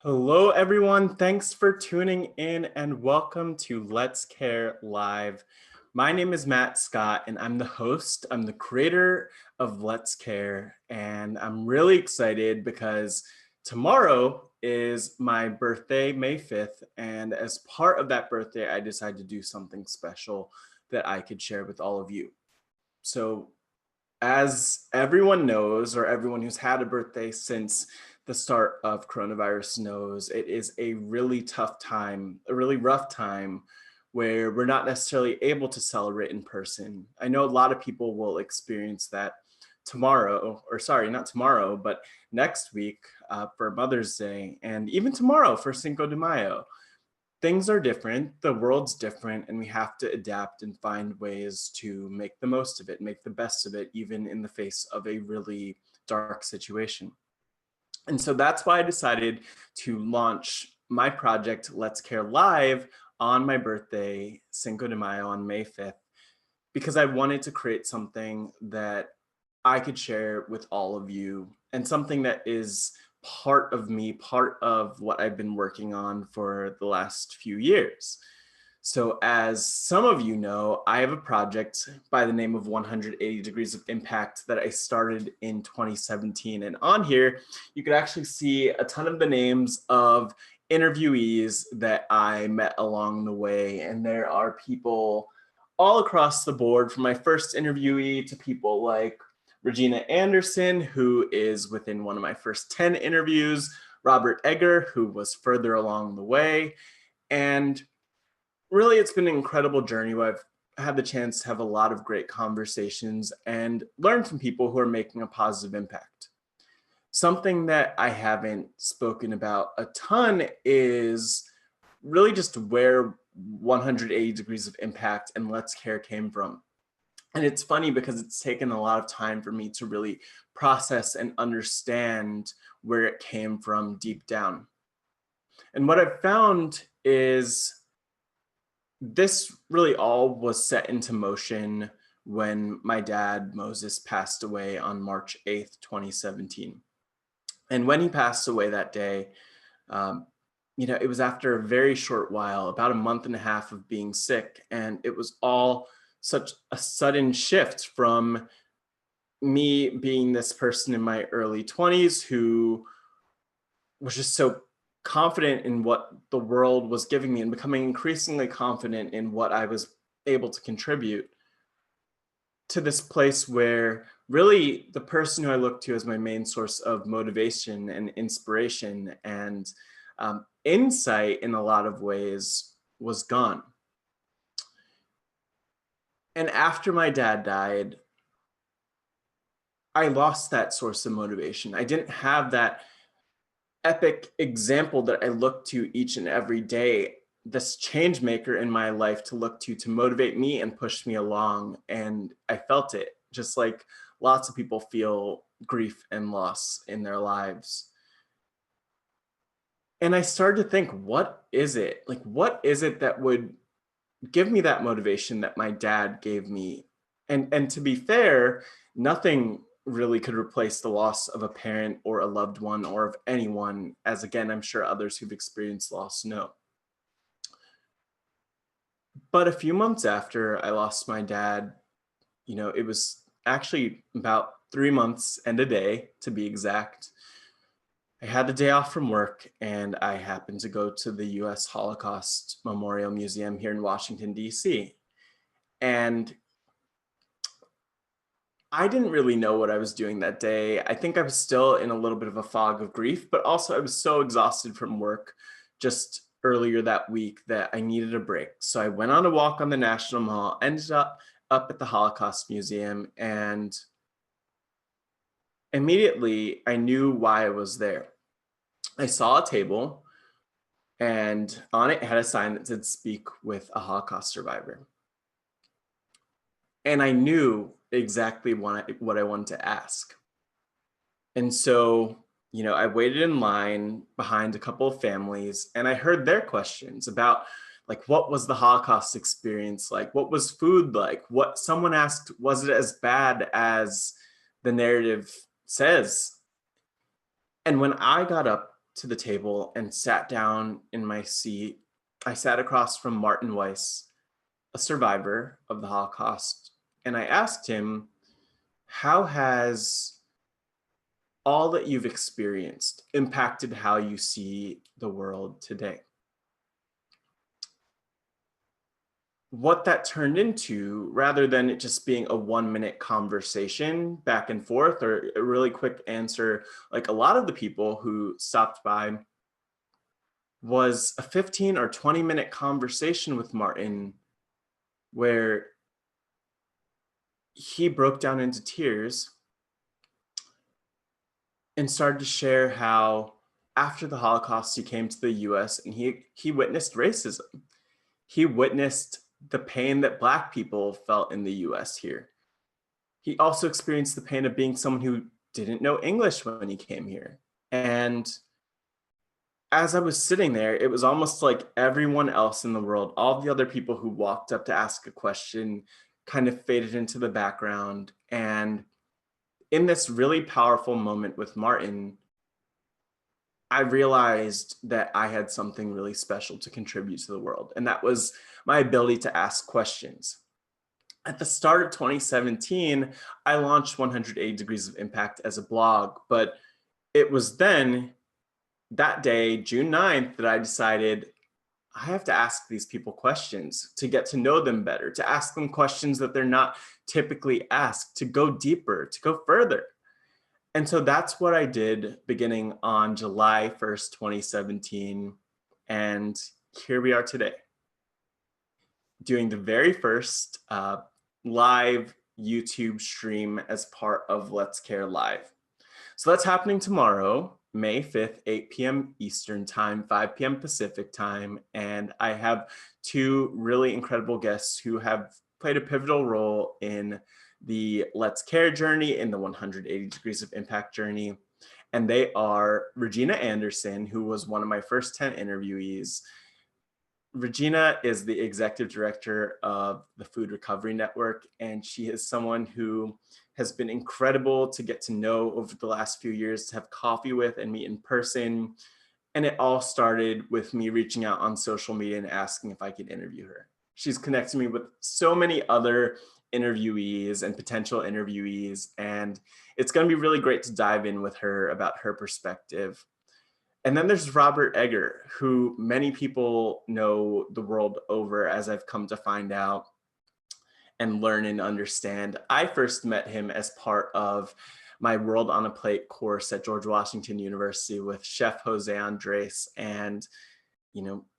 Hello, everyone. Thanks for tuning in and welcome to Let's Care Live. My name is Matt Scott and I'm the host. I'm the creator of Let's Care. And I'm really excited because tomorrow is my birthday, May 5th. And as part of that birthday, I decided to do something special that I could share with all of you. So as everyone knows, or everyone who's had a birthday since the start of coronavirus knows, it is a really tough time, a really rough time where we're not necessarily able to celebrate in person. I know a lot of people will experience that tomorrow, or sorry, not tomorrow, but next week for Mother's Day, and even tomorrow for Cinco de Mayo. Things are different, the world's different, and we have to adapt and find ways to make the most of it, make the best of it, even in the face of a really dark situation. And so that's why I decided to launch my project, Let's Care Live, on my birthday, Cinco de Mayo, on May 5th, because I wanted to create something that I could share with all of you and something that is part of me, part of what I've been working on for the last few years. So as some of you know, I have a project by the name of 180 Degrees of Impact that I started in 2017. And on here, you could actually see a ton of the names of interviewees that I met along the way. And there are people all across the board, from my first interviewee to people like Regina Anderson, who is within one of my first 10 interviews, Robert Egger, who was further along the way. And really, it's been an incredible journey where I've had the chance to have a lot of great conversations and learn from people who are making a positive impact. Something that I haven't spoken about a ton is really just where 180 Degrees of Impact and Let's Care came from. And it's funny because it's taken a lot of time for me to really process and understand where it came from deep down. And what I've found is this really all was set into motion when my dad, Moses, passed away on March 8th, 2017. And when he passed away that day, it was after a very short while, about a month and a half of being sick. And it was all such a sudden shift from me being this person in my early 20s who was just so confident in what the world was giving me and becoming increasingly confident in what I was able to contribute, to this place where really the person who I look to as my main source of motivation and inspiration and insight in a lot of ways was gone. And after my dad died, I lost that source of motivation. I didn't have that epic example that I look to each and every day, this change maker in my life to look to motivate me and push me along. And I felt it, just like lots of people feel grief and loss in their lives. And I started to think, what is it? Like, what is it that would give me that motivation that my dad gave me? And to be fair, nothing really could replace the loss of a parent or a loved one or of anyone, as again, I'm sure others who've experienced loss know. But a few months after I lost my dad, it was actually about 3 months and a day to be exact. I had a day off from work and I happened to go to the US Holocaust Memorial Museum here in Washington, D.C. And I didn't really know what I was doing that day. I think I was still in a little bit of a fog of grief, but also I was so exhausted from work just earlier that week that I needed a break. So I went on a walk on the National Mall, ended up at the Holocaust Museum, and immediately I knew why I was there. I saw a table and on it had a sign that said "Speak with a Holocaust Survivor." And I knew exactly what I wanted to ask. And so, I waited in line behind a couple of families and I heard their questions about, like, what was the Holocaust experience like? What was food like? What someone asked, was it as bad as the narrative says? And when I got up to the table and sat down in my seat. I sat across from Martin Weiss, a survivor of the Holocaust, and I asked him, how has all that you've experienced impacted how you see the world today? What that turned into, rather than it just being a 1 minute conversation back and forth or a really quick answer, like a lot of the people who stopped by, was a 15 or 20-minute conversation with Martin where he broke down into tears and started to share how after the Holocaust he came to the US and he witnessed racism. He witnessed the pain that Black people felt in the US here. He also experienced the pain of being someone who didn't know English when he came here. And as I was sitting there, it was almost like everyone else in the world, all the other people who walked up to ask a question, kind of faded into the background. And in this really powerful moment with Martin, I realized that I had something really special to contribute to the world. And that was my ability to ask questions. At the start of 2017, I launched 180 Degrees of Impact as a blog, but it was then that day, June 9th, that I decided I have to ask these people questions to get to know them better, to ask them questions that they're not typically asked, to go deeper, to go further. And so that's what I did beginning on July 1st, 2017. And here we are today, doing the very first live YouTube stream as part of Let's Care Live. So that's happening tomorrow, May 5th, 8 p.m. Eastern Time, 5 p.m. Pacific Time. And I have two really incredible guests who have played a pivotal role in the Let's Care journey, in the 180 Degrees of Impact journey. And they are Regina Anderson, who was one of my first 10 interviewees. Regina is the executive director of the Food Recovery Network, and she is someone who has been incredible to get to know over the last few years, to have coffee with and meet in person. And it all started with me reaching out on social media and asking if I could interview her. She's connected me with so many other interviewees and potential interviewees, and it's going to be really great to dive in with her about her perspective. And then there's Robert Egger, who many people know the world over, as I've come to find out and learn and understand. I first met him as part of my World on a Plate course at George Washington University with Chef Jose Andres. And,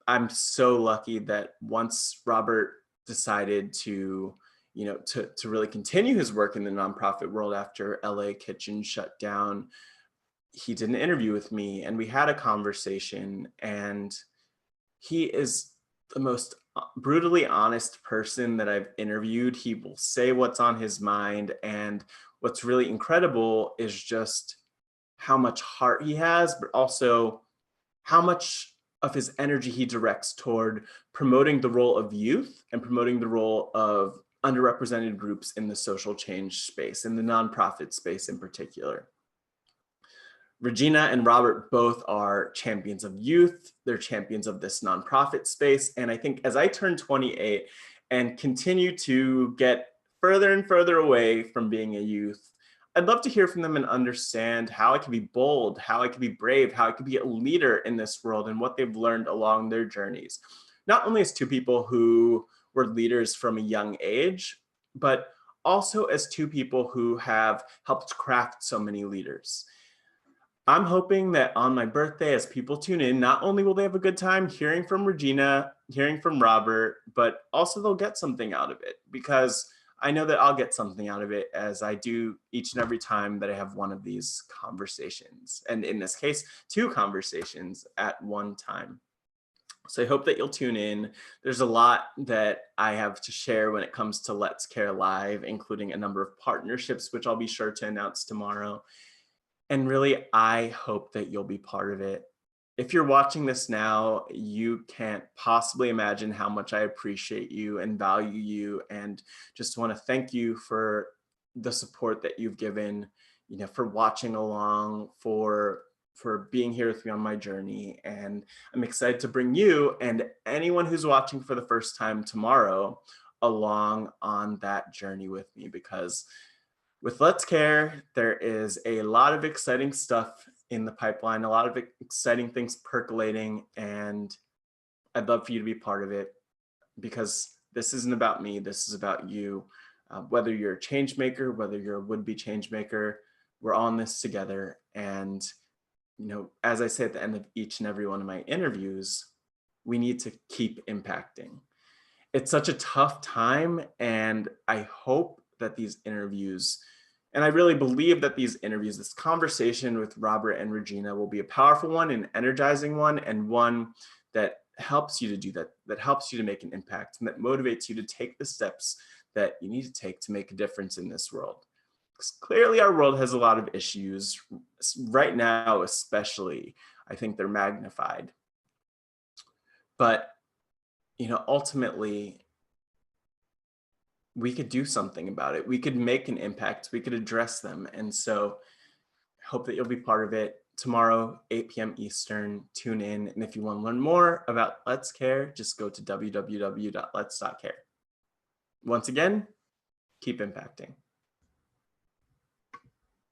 I'm so lucky that once Robert decided to, to really continue his work in the nonprofit world after LA Kitchen shut down, he did an interview with me and we had a conversation. And he is the most brutally honest person that I've interviewed. He will say what's on his mind. And what's really incredible is just how much heart he has, but also how much of his energy he directs toward promoting the role of youth and promoting the role of underrepresented groups in the social change space, in the nonprofit space in particular. Regina and Robert both are champions of youth. They're champions of this nonprofit space. And I think as I turn 28 and continue to get further and further away from being a youth, I'd love to hear from them and understand how I can be bold, how I can be brave, how I can be a leader in this world, and what they've learned along their journeys. Not only as two people who were leaders from a young age, but also as two people who have helped craft so many leaders. I'm hoping that on my birthday, as people tune in, not only will they have a good time hearing from Regina, hearing from Robert, but also they'll get something out of it, because I know that I'll get something out of it, as I do each and every time that I have one of these conversations. And in this case, two conversations at one time. So I hope that you'll tune in. There's a lot that I have to share when it comes to Let's Care Live, including a number of partnerships, which I'll be sure to announce tomorrow. And really, I hope that you'll be part of it. If you're watching this now, you can't possibly imagine how much I appreciate you and value you, and just want to thank you for the support that you've given, for watching along, for for being here with me on my journey. And I'm excited to bring you and anyone who's watching for the first time tomorrow along on that journey with me, because with Let's Care, there is a lot of exciting stuff in the pipeline, a lot of exciting things percolating, and I'd love for you to be part of it, because this isn't about me, this is about you. Whether you're a change maker, whether you're a would-be change maker, we're all in this together. And as I say at the end of each and every one of my interviews, we need to keep impacting. It's such a tough time, and I hope that these interviews, and I really believe that these interviews, this conversation with Robert and Regina, will be a powerful one, an energizing one, and one that helps you to do that, that helps you to make an impact, and that motivates you to take the steps that you need to take to make a difference in this world. Because clearly our world has a lot of issues right now, especially. I think they're magnified. But ultimately, we could do something about it. We could make an impact. We could address them. And so I hope that you'll be part of it tomorrow, 8 p.m. Eastern. Tune in. And if you want to learn more about Let's Care, just go to www.lets.care. Once again, keep impacting.